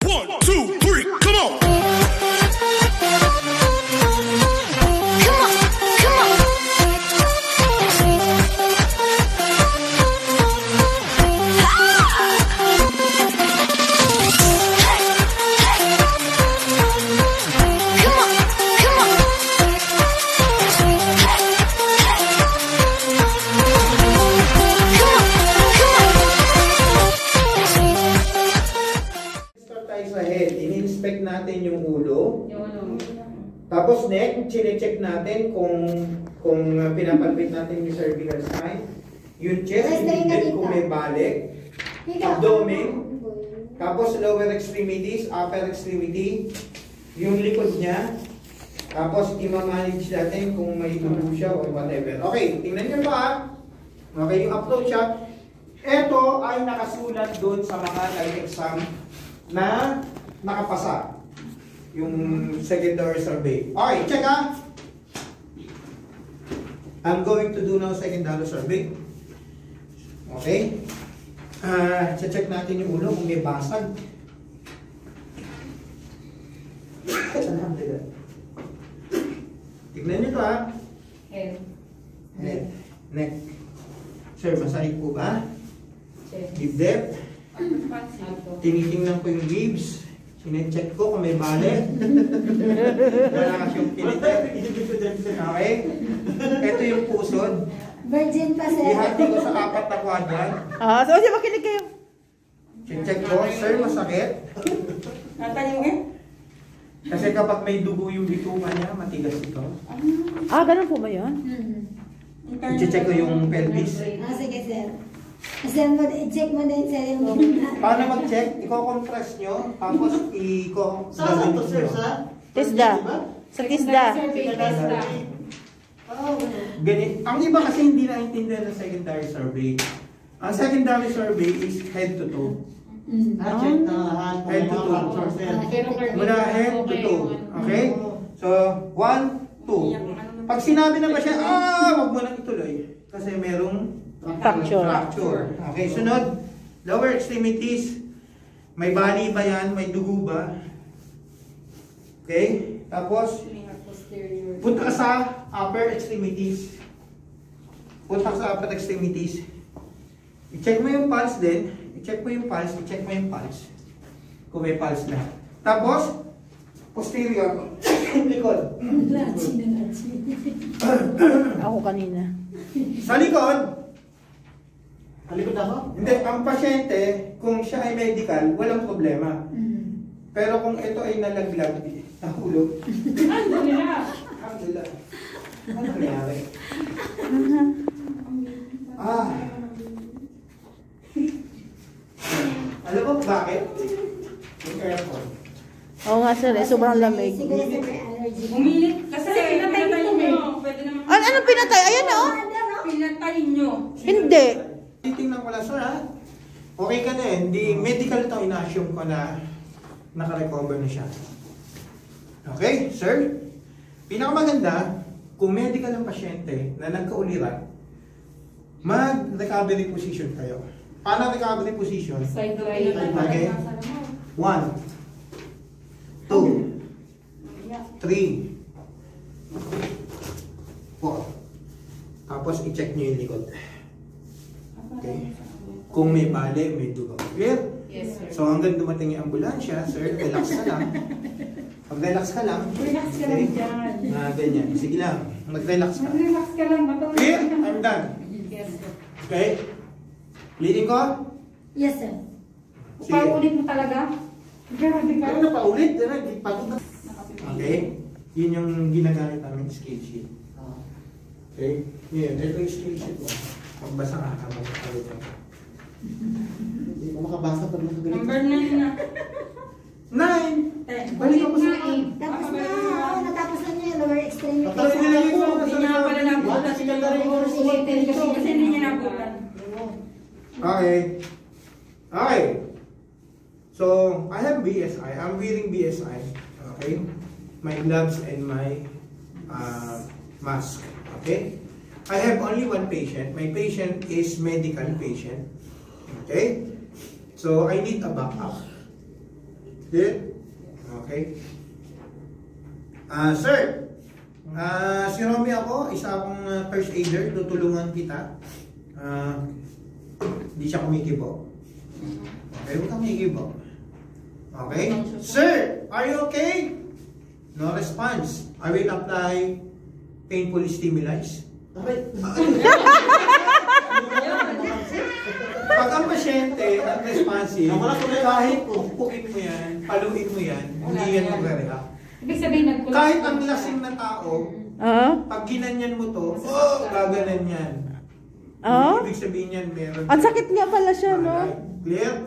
1, 2, 3, come on! In-inspect natin yung ulo. Tapos neck, chine-check natin kung pinapalpit natin yung cervical spine. Yung chest, hindi kung may balik. Abdomen. Tapos lower extremities, upper extremity. Yung likod niya. Tapos i-manage natin kung may dugo siya or whatever. Okay, tingnan niyo pa. Okay, yung approach siya. Ito ay nakasulat doon sa mga live exam na nakapasa yung secondary survey. Okay, check ha. I'm going to do now secondary survey. Okay. Check natin yung ulo kung may basag. Alhamdulillah. Tignan nyo to ha. Head. Head. Neck. Sir, masakit po ba? Dibdib. Tinitingnan ko yung ribs. Sinecheck ko kung may bale. Malakas yung pinitip. Okay? Ito yung pusod. Virgin pa, sir. Ihati ko sa 4 na quadrant. So siya makinig kayo. Check ko. Sir, masakit. Kasi kapag may dugo yung bituka niya, matigas ito. Ganun po ba yun? Check ko yung pelvis. Sige, sir. Sir, check mo din, sir, yung Paano mag-check? Iko-compress nyo, tapos Saan to, sir? Sa? Tisda. Sa tisda. Ganit. Ang iba kasi hindi naintindihan ng secondary survey. Ang secondary survey is head to toe. Check na Head to toe. Mula head to toe. Okay? So, 1, 2. Pag sinabi na ba siya, wag mo nang ituloy. Kasi merong fracture. Okay, sunod. Lower extremities. May bali ba yan? May dugo ba? Okay? Tapos, punta ka sa upper extremities. Punta ka sa upper extremities. I-check mo yung pulse din. I-check mo yung pulse. I-check mo yung pulse. Kung may pulse na. Tapos, posterior. Likod. Ako kanina. Sa likod. Halikod ako? Hindi, ang pasyente, kung siya ay medical, walang problema. Pero kung ito ay nalaglag, nahulog. Alhamdulillah. Ano nangyari? Alam mo bakit? Yung aircon. Oo nga sir, sobrang lamig. Siguro, sir, may allergy. Umilit kasi pinatay nyo. Pwede naman. Anong pinatay? Ayan o. Pinatay nyo. Hindi. Titingnan ko lang, sir ha? Okay ka na eh. Hindi medical ito, ina-assume ko na naka-recover na siya. Okay, sir? Pinakamaganda, kung medical ang pasyente na nagkauliran, mag-recovery position kayo. Paano recovery position? Sideline. Okay. 1, 2, 3, 4. Tapos i-check nyo yung likod. Okay. Kung may bali, may dugo. Clear? Yes, sir. So hanggang dumating yung ambulansya, sir, relax ka lang. Pag-relax ka lang. Relax ka lang dyan. Ganyan. Sige lang. Mag-relax ka. Relax ka lang. Clear? I'm done. Yes, sir. Okay? Leading ko? Yes, sir. Sige. Paulit mo talaga? Grabe ka. Ano na paulit? Pagod na. Okay? Yun yung ginagamit namin scale sheet. Okay? Yan. Ito yung scale sheet mo. Pagbasa ka, kapag ka. Hindi ko makabasa pag nakaganit. Number 9 na. 9! Balik ako sa Tapos na, natapos na niya yung lower extremity. Tapos nilagay ko Hindi niya pala nabutan. Kasi hindi niya nabutan. Okay. Okay. So, I have BSI. I'm wearing BSI. Okay? My gloves and my mask. Okay? I have only one patient. My patient is medical patient. Okay? So, I need a backup. Clear? Okay. Sir, si Romy ako, isa akong first aider, tutulungan kita. Hindi siya kumikibo. Okay, huwag kang kumikibo. Okay? Sir, are you okay? No response. I will apply painful stimuli. Okay. Pag ang pasyente ang responsive, kahit pupukin mo yan, paluin mo yan, hindi yan magre-react. Ibig sabihin, nagkulang. Kahit ang lasing na tao, pag ginanyan mo to, gaganan yan. Ibig sabihin yan, meron. Ang sakit nga pala siya, no? Clear?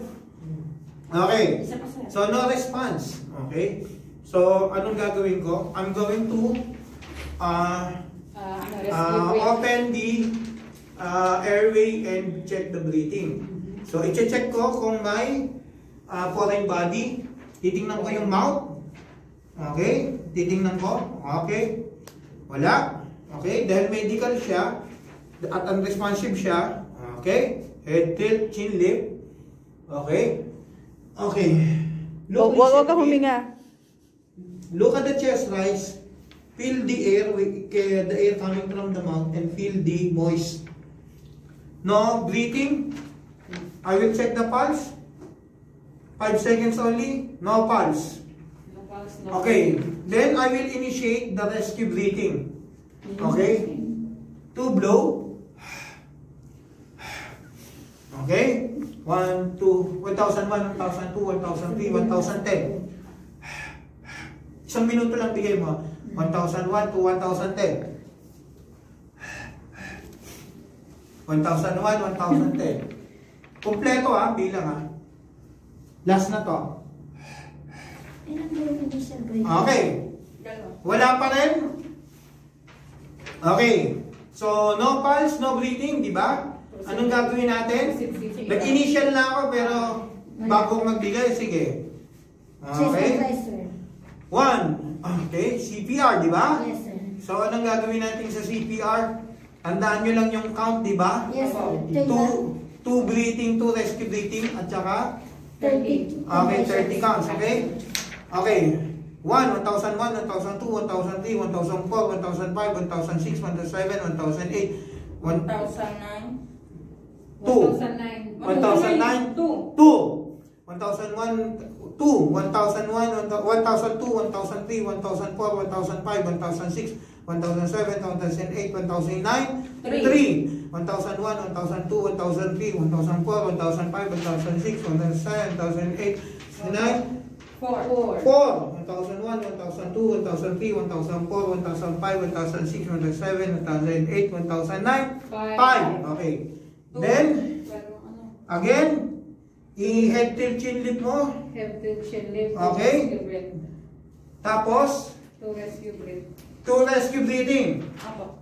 Okay. So, no response. Okay? So, anong gagawin ko? I'm going to open the airway and check the breathing. So, i-check ko kung may foreign body. Titingnan ko yung mouth. Okay? Titingnan ko. Okay? Wala. Okay? Dahil medical siya at unresponsive siya. Okay? Head tilt, chin lift. Okay? Okay. Huwag kang huminga. Look at the chest rise. Feel the air, the air coming from the mouth, and feel the moist. No breathing. I will check the pulse. 5 seconds only. No pulse. Okay. Then I will initiate the rescue breathing. Okay. 2 blow. Okay. 1, 2, 1001, 1002, 1003, 1010. Isang minuto lang bigay mo. 1001 to 1010. 1001, 1010. Kompleto bilang Last na to. Okay. Wala pa rin? Okay. So, no pulse, no breathing, di ba? Anong gagawin natin? Nag-initial na ako pero bago magbigay, sige. Okay. 1. Okay, CPR, di ba? Yes, sir. So, anong gagawin natin sa CPR? Tandaan nyo lang yung count, di ba? Yes, sir. 2 breathing, 2 rescue breathing, at saka 30. okay, 30 counts, okay? Okay. 1, 1001, 1002, 1003, 1004, 1005, 1006, 1007, 1008, 2009. 2, 1009, 2, 1001, 2, 1001, 1002, 1003, 1004, 1005, 1006, 1007, 2008, 2009, 3, 1001, 1002, 1003, 1004, 1005, 2006, 2007, 2008, 2009, 4, 1001, 1002, 1003, 1004, 1005, 2006, 2007, 2008, 2009, 5. Okay. Then, again, i-head tilt chin lift mo. Okay. Tapos, 2 rescue breath. 2 rescue breathing.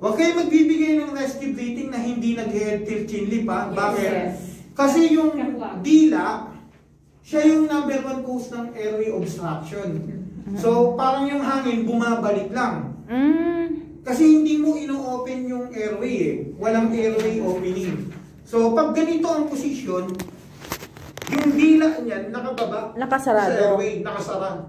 Huwag kayo magbibigay ng rescue breathing na hindi nag-head tilt chin lift Bakit? Kasi yung dila, siya yung number 1 cause ng airway obstruction. So, parang yung hangin bumabalik lang. Kasi hindi mo ino-open yung airway Walang airway opening. So, pag ganito ang posisyon, yung dila niyan nakababa Nakasarado. sa airway, nakasara.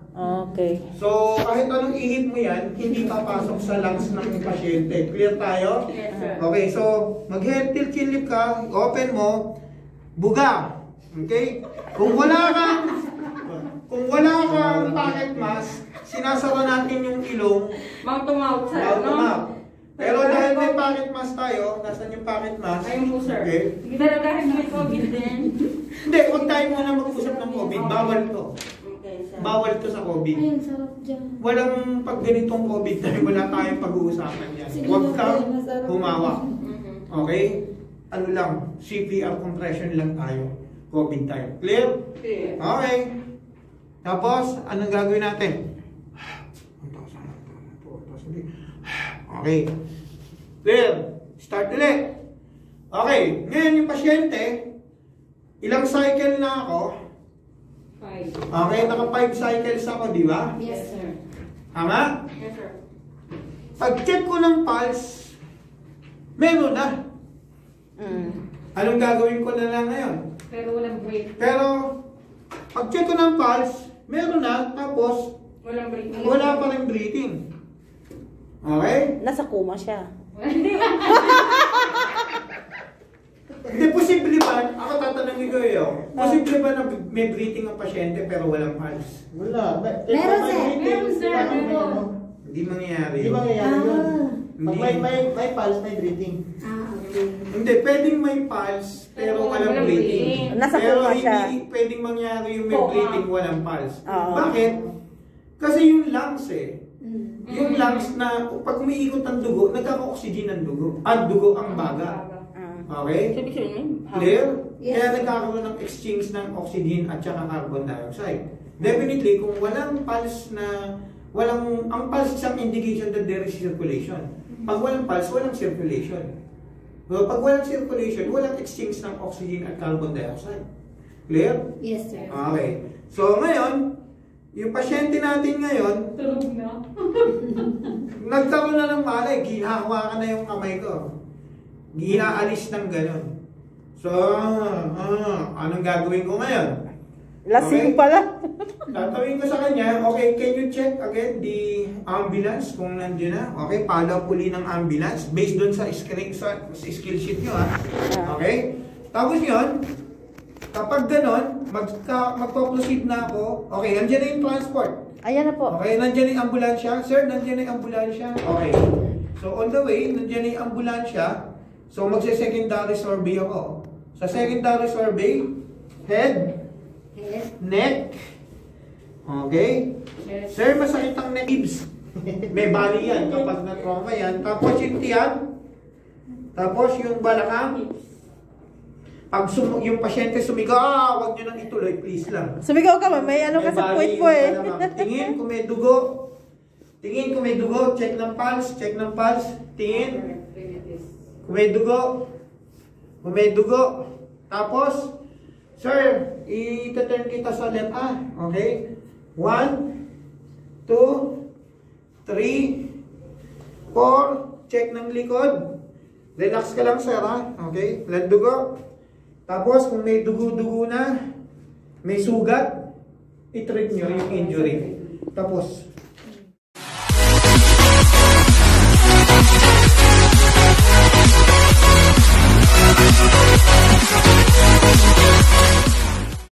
Okay. So, kahit anong ihip mo yan, hindi papasok sa lungs ng pasyente. Clear tayo? Yes, sir. Okay, so, mag-head tilt chin lift ka, open mo, buga. Okay? Kung wala kang pocket mask, sinasara natin yung ilong, Mouth to mouth, sir. mouth to mouth. Pero dahil may pocket mask tayo, nasan yung pocket mask? Ayun po, sir. Okay? Pero kahit may COVID din. Hindi, huwag tayo muna mag-usap ng COVID. Bawal to. Okay, sir. Bawal to sa COVID. Ayun, sarap dyan. Walang pag ganitong COVID dahil wala tayong pag-uusapan yan. Huwag kang humawak. Okay? Ano lang, CPR compression lang tayo. COVID time. Clear? Clear. Okay. Tapos, anong gagawin natin? Okay. Clear. Start ulit. Okay. Ngayon yung pasyente, ilang cycle na ako? 5. Okay, naka 5 cycles ako, di ba? Yes, sir. Tama? Yes, sir. Pag-check ko ng pulse, meron na. Anong gagawin ko na lang ngayon? Pero walang break. Pero, pag-check ko ng pulse, Meron na, tapos Walang break. wala pa rin breathing. Okay? Nasa kuma siya. Hindi, posible ba? Ako tatanungin ko yun. Posible ba na may breathing ang pasyente pero walang pulse? Wala. Meron, sir. Meron, sir. Meron. Hindi mangyayari Hindi yun. mangyayari yun. Pag Hindi. may pulse, may breathing. Okay. Hindi, pwedeng may pulse pero walang Walang breathing. breathing. Nasa Pero kuma siya. hindi pwedeng mangyari yung may Coma. breathing, walang pulse. Oo. Bakit? Kasi yung lungs yung lungs na pag umiikot ang dugo, nagkaka-oxygen ang dugo. Ang dugo ang baga. Okay? Sabi ko yun. Clear? Yes. Kaya nagkakaroon ng exchange ng oxygen at saka carbon dioxide. Definitely, kung walang pulse ang pulse isang indication that there is circulation. Pag walang pulse, walang circulation. So, pag walang circulation, walang exchange ng oxygen at carbon dioxide. Clear? Yes, sir. Okay. So, ngayon, yung pasyente natin ngayon, Tulog na. nagkaroon na ng malay, ginahawakan na yung kamay ko. Ginaalis ng gano'n. So, anong gagawin ko ngayon? Lasing Okay. pala. Tatawin ko sa kanya, okay, can you check again the ambulance kung nandiyan na? Okay, follow up uli ng ambulance based doon sa skill sheet nyo, ha? Okay? Tapos yun, kapag ganon, magpo-proceed na ako, okay, nandiyan na yung transport. Ayan na po. Okay, nandiyan na yung ambulansya. Sir, nandiyan na yung ambulansya. Okay. So, on the way, nandiyan na yung ambulansya. So, magse-secondary survey ako. Sa secondary survey, head, Yes. neck. Okay? Yes. Sir, masakit ang neck. Ribs. May bali yan kapag na-trauma yan. Tapos yung tiyan. Tapos yung balakang. Pag yung pasyente sumigaw, wag nyo nang ituloy, please lang. Sumigaw ka, may ano ka sa puwit po eh. Tingin kung may dugo. Tingin kung may dugo. Check ng pulse. Check ng pulse. Tingin. Kung may dugo. Kung may dugo. Tapos, sir, ita-turn kita sa left okay? 1, 2, 3, 4. Check ng likod. Relax ka lang, sir, okay? Walang dugo. Tapos, kung may dugo-dugo na, may sugat, i-treat nyo yung injury. Tapos,